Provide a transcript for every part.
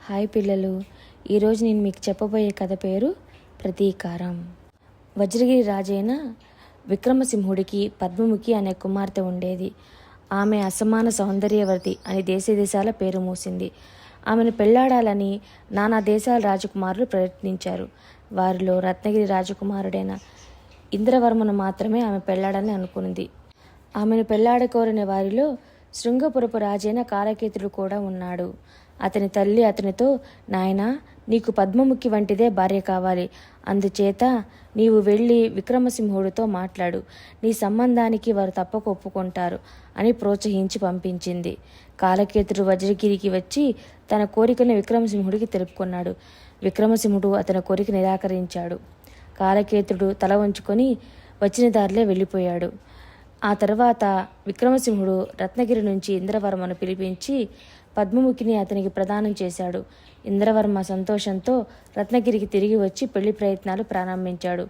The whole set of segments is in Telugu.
హాయ్ పిల్లలు, ఈరోజు నేను మీకు చెప్పబోయే కథ పేరు ప్రతీకారం. వజ్రగిరి రాజైన విక్రమసింహుడికి పద్మముఖి అనే కుమార్తె ఉండేది. ఆమె అసమాన సౌందర్యవతి అని దేశాల పేరు మూసింది. ఆమెను పెళ్లాడాలని నానా దేశాల రాజకుమారులు ప్రయత్నించారు. వారిలో రత్నగిరి రాజకుమారుడైన ఇంద్రవర్మను మాత్రమే ఆమె పెళ్లాడని అనుకుంది. ఆమెను పెళ్లాడకోరిన వారిలో శృంగపురపు రాజైన కాలకేతుడు కూడా ఉన్నాడు. అతని తల్లి అతనితో, నాయనా, నీకు పద్మముఖి వంటిదే భార్య కావాలి. అందుచేత నీవు వెళ్ళి విక్రమసింహుడితో మాట్లాడు. నీ సంబంధానికి వారు తప్పక ఒప్పుకుంటారు అని ప్రోత్సహించి పంపించింది. కాలకేతుడు వజ్రగిరికి వచ్చి తన కోరికను విక్రమసింహుడికి తెలుపుకున్నాడు. విక్రమసింహుడు అతని కోరిక నిరాకరించాడు. కాలకేతుడు తల వంచుకొని వచ్చిన దారిలో వెళ్ళిపోయాడు. ఆ తర్వాత విక్రమసింహుడు రత్నగిరి నుంచి ఇంద్రవర్మను పిలిపించి పద్మముఖిని అతనికి ప్రదానం చేశాడు. ఇంద్రవర్మ సంతోషంతో రత్నగిరికి తిరిగి వచ్చి పెళ్లి ప్రయత్నాలు ప్రారంభించాడు.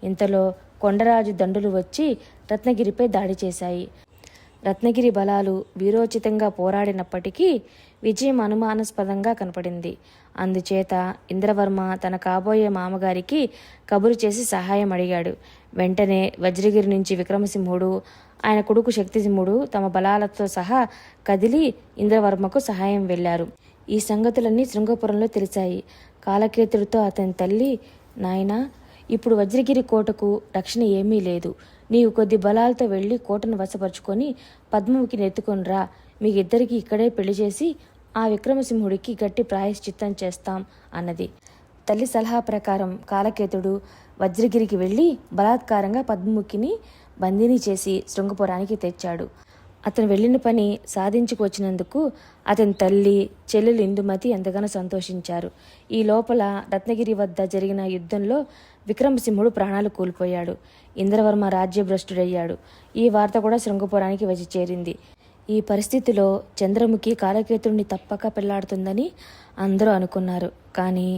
ఇంతలో కొండరాజు దండులు వచ్చి రత్నగిరిపై దాడి చేశాయి. రత్నగిరి బలాలు వీరోచితంగా పోరాడినప్పటికీ విజయం అనుమానాస్పదంగా కనపడింది. అందుచేత ఇంద్రవర్మ తన కాబోయే మామగారికి కబురు చేసి సహాయం అడిగాడు. వెంటనే వజ్రగిరి నుంచి విక్రమసింహుడు, ఆయన కొడుకు శక్తిసింహుడు తమ బలాలతో సహా కదిలి ఇంద్రవర్మకు సహాయం వెళ్లారు. ఈ సంగతులన్నీ శృంగపురంలో తెలిసాయి. కాలకేతుడితో అతని తల్లి, నాయనా, ఇప్పుడు వజ్రగిరి కోటకు రక్షణ ఏమీ లేదు. నీవు కొద్ది బలాలతో వెళ్ళి కోటను వశపరుచుకొని పద్మముఖిని ఎత్తుకొనిరా. మీకిద్దరికి ఇక్కడే పెళ్లి చేసి ఆ విక్రమసింహుడికి గట్టి ప్రాయశ్చిత్తం చేస్తాం అన్నది. తల్లి సలహా ప్రకారం కాలకేతుడు వజ్రగిరికి వెళ్ళి బలాత్కారంగా పద్మముఖిని బందీని చేసి శృంగపురానికి తెచ్చాడు. అతను వెళ్ళిన పని సాధించుకొచ్చినందుకు అతని తల్లి, చెల్లెలు ఇందుమతి ఎంతగానో సంతోషించారు. ఈ లోపల రత్నగిరి వద్ద జరిగిన యుద్ధంలో విక్రమసింహుడు ప్రాణాలు కోల్పోయాడు. ఇంద్రవర్మ రాజ్యభ్రష్టుడయ్యాడు. ఈ వార్త కూడా శృంగపురానికి వచ్చి చేరింది. ఈ పరిస్థితిలో చంద్రముఖి కాలకేతుడిని తప్పక పెళ్లాడుతుందని అందరూ అనుకున్నారు. కానీ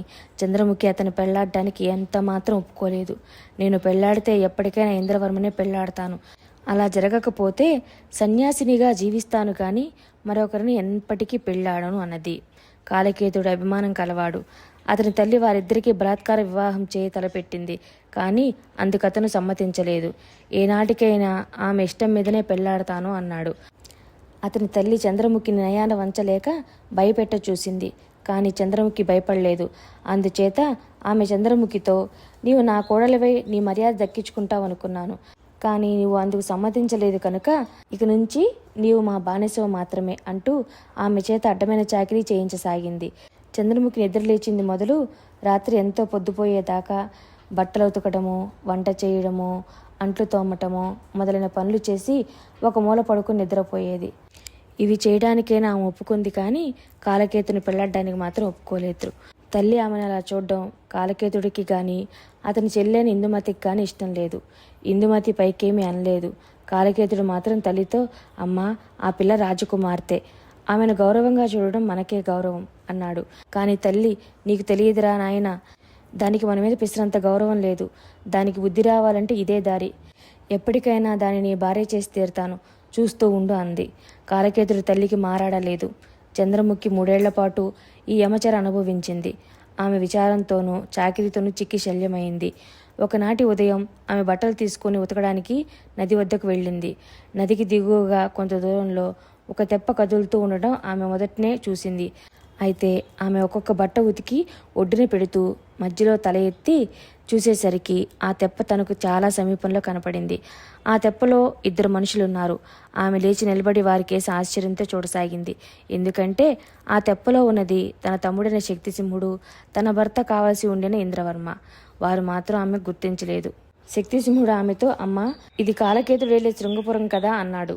చంద్రముఖి అతను పెళ్లాడడానికి ఎంత మాత్రం ఒప్పుకోలేదు. నేను పెళ్లాడితే ఎప్పటికైనా ఇంద్రవర్మనే పెళ్లాడతాను. అలా జరగకపోతే సన్యాసినిగా జీవిస్తాను కానీ మరొకరిని ఎప్పటికీ పెళ్లాడను అన్నది. కాలకేతుడు అభిమానం కలవాడు. అతని తల్లి వారిద్దరికీ బలాత్కార వివాహం చేయ తలపెట్టింది. కానీ అందుకతను సమ్మతించలేదు. ఏనాటికైనా ఆమె ఇష్టం మీదనే పెళ్లాడతాను అన్నాడు. అతని తల్లి చంద్రముఖిని నయాన వంచలేక భయపెట్ట చూసింది. కానీ చంద్రముఖి భయపడలేదు. అందుచేత ఆమె చంద్రముఖితో, నీవు నా కోడలివై నీ మర్యాద దక్కించుకుంటావు అనుకున్నాను. కానీ నీవు అందుకు సమ్మతించలేదు కనుక ఇక నుంచి నీవు మా బానిసవు మాత్రమే అంటూ ఆమె చేత అడ్డమైన చాకిరీ చేయించసాగింది. చంద్రముఖి నిద్రలేచింది మొదలు రాత్రి ఎంతో పొద్దుపోయేదాకా బట్టలు ఉతకడము, వంట చేయడము, అంట్లు తోమటము మొదలైన పనులు చేసి ఒక మూల పడుకుని నిద్రపోయేది. ఇవి చేయడానికైనా ఆమె ఒప్పుకుంది కానీ కాలకేతుని పెళ్లాడడానికి మాత్రం ఒప్పుకోలేదు. తల్లి ఆమెను అలా చూడడం కాలకేతుడికి కానీ అతని చెల్లెని ఇందుమతికి కానీ ఇష్టం లేదు. ఇందుమతి పైకేమీ అనలేదు. కాలకేతుడు మాత్రం తల్లితో, అమ్మా, ఆ పిల్ల రాజకుమార్తె, ఆమెను గౌరవంగా చూడడం మనకే గౌరవం అన్నాడు. కానీ తల్లి, నీకు తెలియదురా నాయన, దానికి మన మీద పిసిరంత గౌరవం లేదు. దానికి బుద్ధి రావాలంటే ఇదే దారి. ఎప్పటికైనా దానిని భార్య చేసి తీరుతాను, చూస్తూ ఉండు అంది. కాలకేతుడు తల్లికి మారాడలేదు. చంద్రముఖి 3 ఏళ్ల పాటు ఈ యమచర అనుభవించింది. ఆమె విచారంతోనూ చాకిరీతోనూ చిక్కి శల్యమైంది. ఒకనాటి ఉదయం ఆమె బట్టలు తీసుకుని ఉతకడానికి నది వద్దకు వెళ్ళింది. నదికి దిగువగా కొంత దూరంలో ఒక తెప్ప కదులుతూ ఉండడం ఆమె మొదటనే చూసింది. అయితే ఆమె ఒక్కొక్క బట్ట ఉతికి ఒడ్డున పెడుతూ మధ్యలో తల ఎత్తి చూసేసరికి ఆ తెప్ప తనకు చాలా సమీపంలో కనపడింది. ఆ తెప్పలో 2 మనుషులున్నారు. ఆమె లేచి నిలబడి వారికేసి ఆశ్చర్యంతో చూడసాగింది. ఎందుకంటే ఆ తెప్పలో ఉన్నది తన తమ్ముడైన శక్తిసింహుడు, తన భర్త కావాల్సి ఉండిన ఇంద్రవర్మ. వారు మాత్రం ఆమె గుర్తించలేదు. శక్తిసింహుడు ఆమెతో, అమ్మా, ఇది కాలకేతుడు వెళ్ళే శృంగపురం కదా అన్నాడు.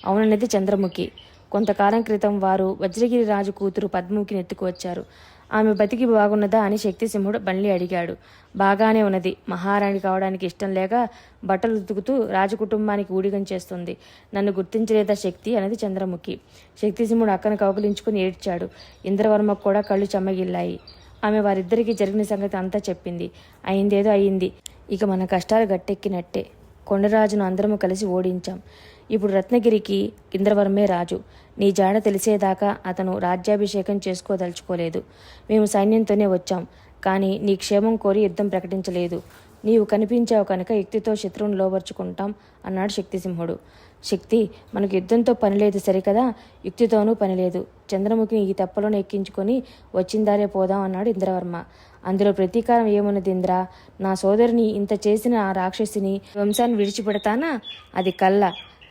అవునన్నది చంద్రముఖి. కొంతకాలం క్రితం వారు వజ్రగిరి రాజు కూతురు పద్మముఖిని ఎత్తుకువచ్చారు. ఆమె బతికి బాగున్నదా అని శక్తిసింహుడు మళ్ళీ అడిగాడు. బాగానే ఉన్నది. మహారాణి కావడానికి ఇష్టం లేక బట్టలు ఉతుకుతూ రాజకుటుంబానికి ఊడిగం చేస్తుంది. నన్ను గుర్తించలేదా శక్తి అన్నది చంద్రముఖి. శక్తిసింహుడు అక్కను కౌగిలించుకుని ఏడ్చాడు. ఇంద్రవర్మకు కూడా కళ్ళు చెమ్మగిల్లాయి. ఆమె వారిద్దరికీ జరిగిన సంగతి అంతా చెప్పింది. అయిందేదో అయింది. ఇక మన కష్టాలు గట్టెక్కినట్టే. కొండరాజును అందరము కలిసి ఓడించాం. ఇప్పుడు రత్నగిరికి ఇంద్రవర్మే రాజు. నీ జాడ తెలిసేదాకా అతను రాజ్యాభిషేకం చేసుకోదలుచుకోలేదు. మేము సైన్యంతోనే వచ్చాం, కానీ నీ క్షేమం కోరి యుద్ధం ప్రకటించలేదు. నీవు కనిపించావు కనుక యుక్తితో శత్రువును లోబర్చుకుంటాం అన్నాడు శక్తిసింహుడు. శక్తి, మనకు యుద్ధంతో పనిలేదు సరికదా, యుక్తితోనూ పనిలేదు. చంద్రముఖిని ఈ తెప్పలోనే ఎక్కించుకొని వచ్చిందారే పోదాం అన్నాడు ఇంద్రవర్మ. అందులో ప్రతీకారం ఏమున్నది ఇంద్ర? నా సోదరిని ఇంత చేసిన ఆ రాక్షసిని వంశాన్ని విడిచిపెడతానా? అది కళ్ళ.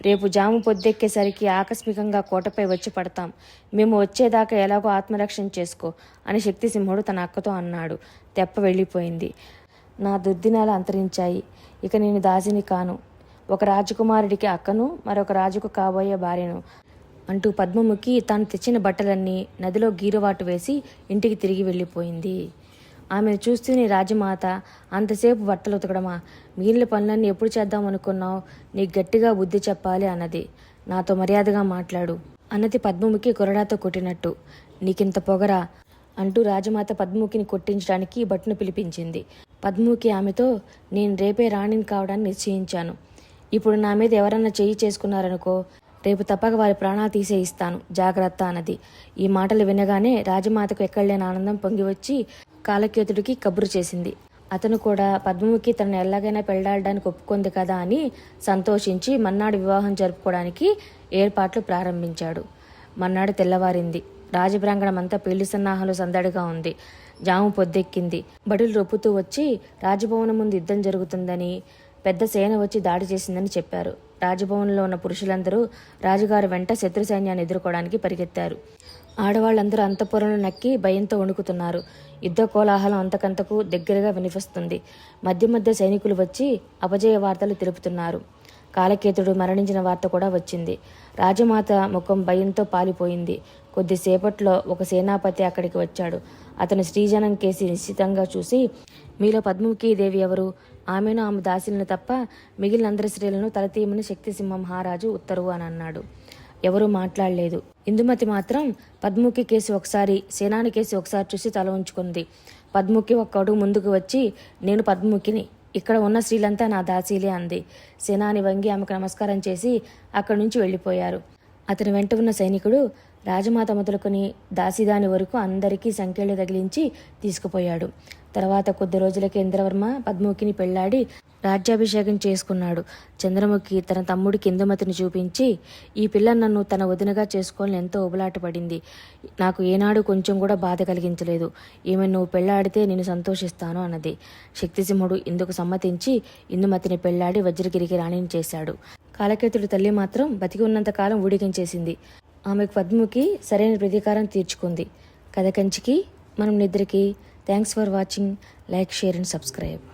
రేపు జాము పొద్దెక్కేసరికి ఆకస్మికంగా కోటపై వచ్చి పడతాం. మేము వచ్చేదాకా ఎలాగో ఆత్మరక్షణ చేసుకో అని శక్తిసింహుడు తన అక్కతో అన్నాడు. తెప్ప వెళ్ళిపోయింది. నా దుర్దినాలు అంతరించాయి. ఇక నేను దాసిని కాను. ఒక రాజకుమారుడికి అక్కను, మరొక రాజుకు కాబోయే భార్యను అంటూ పద్మముఖి తాను తెచ్చిన బట్టలన్నీ నదిలో గీరువాటు వేసి ఇంటికి తిరిగి వెళ్ళిపోయింది. ఆమెను చూస్తూనే రాజమాత, అంతసేపు బట్టలు ఉతకడమా? మిగిలిన పనులన్నీ ఎప్పుడు చేద్దాం అనుకున్నావు? నీకు గట్టిగా బుద్ధి చెప్పాలి అన్నది. నాతో మర్యాదగా మాట్లాడు అన్నది పద్మముఖి కొరడాతో కొట్టినట్టు. నీకింత పొగరా అంటూ రాజమాత పద్మముఖిని కొట్టించడానికి భటును పిలిపించింది. పద్మముఖి ఆమెతో, నేను రేపే రాణిని కావడాన్ని నిశ్చయించాను. ఇప్పుడు నా మీద ఎవరన్నా చెయ్యి చేసుకున్నారనుకో, రేపు తప్పక వారి ప్రాణాలు తీసే ఇస్తాను, జాగ్రత్త అన్నది. ఈ మాటలు వినగానే రాజమాతకు ఎక్కడలేని ఆనందం పొంగి వచ్చి కాలకేతుడికి కబురు చేసింది. అతను కూడా పద్మముఖి తనను ఎలాగైనా పెళ్లాడడానికి ఒప్పుకుంది కదా అని సంతోషించి మన్నాడు వివాహం జరుపుకోవడానికి ఏర్పాట్లు ప్రారంభించాడు. మన్నాడు తెల్లవారింది. రాజప్రాంగణం అంతా పెళ్లి సన్నాహాలు సందడిగా ఉంది. జాము పొద్దెక్కింది. బడులు రొప్పుతూ వచ్చి రాజభవనం ముందు యుద్ధం జరుగుతుందని, పెద్ద సేన వచ్చి దాడి చేసిందని చెప్పారు. రాజభవనంలో ఉన్న పురుషులందరూ రాజుగారి వెంట శత్రు సైన్యాన్ని ఎదుర్కోవడానికి పరిగెత్తారు. ఆడవాళ్లందరూ అంతఃపురంలో నక్కి భయంతో వణుకుతున్నారు. యుద్ధ కోలాహలం అంతకంతకు దగ్గరగా వినిపిస్తుంది. మధ్య మధ్య సైనికులు వచ్చి అపజయ వార్తలు తెలుపుతున్నారు. కాలకేతుడు మరణించిన వార్త కూడా వచ్చింది. రాజమాత ముఖం భయంతో పాలిపోయింది. కొద్దిసేపట్లో ఒక సేనాపతి అక్కడికి వచ్చాడు. అతను శ్రీజనం కేసి నిశ్చితంగా చూసి, మీలో పద్మముఖీదేవి ఎవరు? ఆమెను, ఆమె దాసిలను తప్ప మిగిలిన అందరి స్త్రీలను తలతీయమని శక్తిసింహ మహారాజు ఉత్తరువు అని అన్నాడు. ఎవరూ మాట్లాడలేదు. ఇందుమతి మాత్రం పద్మముఖి కేసి ఒకసారి, సేనాని కేసి ఒకసారి చూసి తల ఉంచుకుంది. పద్మముఖి ఒక్క అడుగు ముందుకు వచ్చి, నేను పద్మముఖిని, ఇక్కడ ఉన్న స్త్రీలంతా నా దాసీలే అంది. సేనాని వంగి ఆమెకు నమస్కారం చేసి అక్కడి నుంచి వెళ్ళిపోయారు. అతని వెంట ఉన్న సైనికుడు రాజమాత మొదలుకొని దాసిదాని వరకు అందరికీ సంకెళ్ళు తగిలించి తీసుకుపోయాడు. తర్వాత కొద్ది రోజులకి ఇంద్రవర్మ పద్మముఖిని పెళ్లాడి రాజ్యాభిషేకం చేసుకున్నాడు. చంద్రముఖి తన తమ్ముడికి ఇందుమతిని చూపించి, ఈ పిల్ల నన్ను తన వదినగా చేసుకోవాలని ఎంతో ఉబలాటపడింది. నాకు ఏనాడు కొంచెం కూడా బాధ కలిగించలేదు. ఈమె నువ్వు పెళ్లాడితే నేను సంతోషిస్తాను అన్నది. శక్తిసింహుడు ఇందుకు సమ్మతించి ఇందుమతిని పెళ్లాడి వజ్రగిరికి రాణిని చేశాడు. కాలకేతుడి తల్లి మాత్రం బతికి ఉన్నంతకాలం ఊడికించేసింది. ఆమెకు పద్మముఖి సరైన ప్రతీకారం తీర్చుకుంది. కథ కంచికి మనం నిద్రకి. Thanks for watching. Like, share and subscribe.